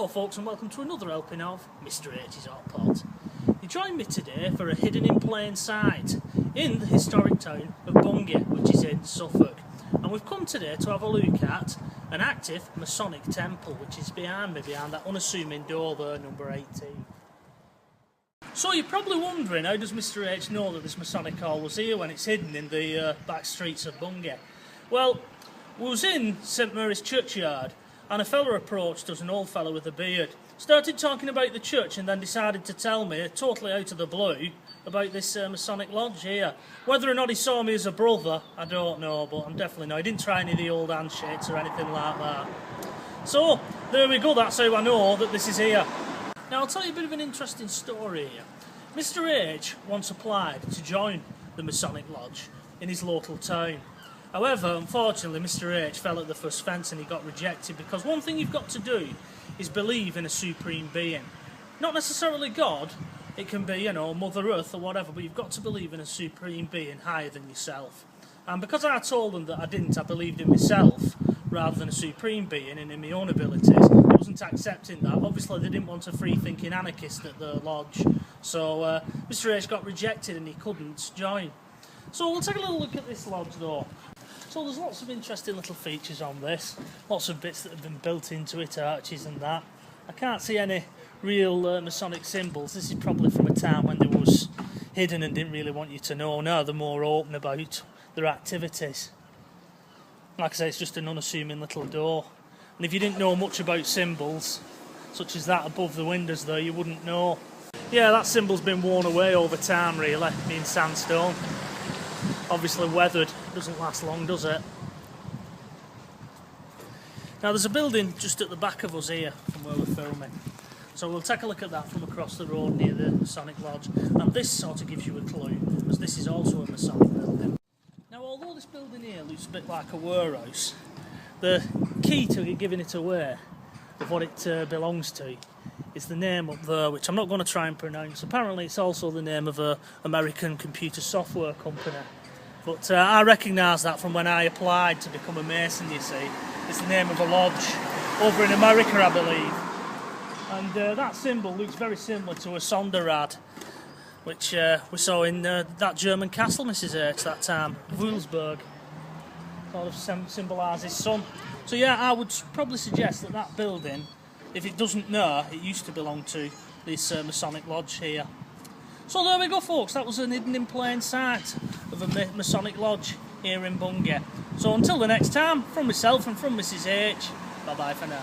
Hello folks, and welcome to another helping of Mr H's Hot Pot. You join me today for a hidden in plain sight in the historic town of Bungay, which is in Suffolk. And we've come today to have a look at an active Masonic Temple, which is behind me, behind that unassuming door there, number 18. So you're probably wondering, how does Mr H know that this Masonic Hall was here when it's hidden in the back streets of Bungay? Well, we was in St Mary's churchyard, and a fella approached us, an old fella with a beard, started talking about the church and then decided to tell me, totally out of the blue, about this Masonic lodge here. Whether or not he saw me as a brother, I don't know, but I'm definitely not. He didn't try any of the old handshakes or anything like that. So, there we go, that's how I know that this is here. Now, I'll tell you a bit of an interesting story here. Mr H once applied to join the Masonic lodge in his local town. However, unfortunately, Mr H fell at the first fence and he got rejected, because one thing you've got to do is believe in a supreme being. Not necessarily God, it can be, Mother Earth or whatever, but you've got to believe in a supreme being higher than yourself. And because I told them that I didn't, I believed in myself rather than a supreme being and in my own abilities, I wasn't accepting that. Obviously, they didn't want a free-thinking anarchist at the lodge, so Mr H got rejected and he couldn't join. So we'll take a little look at this lodge though. So there's lots of interesting little features on this, lots of bits that have been built into it, arches and that. I can't see any real Masonic symbols. This is probably from a time when they was hidden and didn't really want you to know. Now they're more open about their activities. Like I say, it's just an unassuming little door. And if you didn't know much about symbols, such as that above the windows there, you wouldn't know. Yeah, that symbol's been worn away over time really, being sandstone. Obviously weathered, doesn't last long, does it? Now there's a building just at the back of us here from where we're filming, so we'll take a look at that from across the road near the Masonic Lodge, and this sort of gives you a clue, as this is also a Masonic building. Now although this building here looks a bit like a warehouse, the key to giving it away of what it belongs to is the name up there, which I'm not going to try and pronounce. Apparently it's also the name of an American computer software company. But I recognise that from when I applied to become a Mason, you see. It's the name of a lodge over in America, I believe. And that symbol looks very similar to a Sonderrad, which we saw in that German castle, Mrs H, that time, Wulsberg. Sort of symbolises sun. So yeah, I would probably suggest that that building, if it doesn't know, it used to belong to this Masonic lodge here. So there we go folks, that was an hidden in plain sight of a Masonic lodge here in Bungay. So until the next time, from myself and from Mrs H, bye bye for now.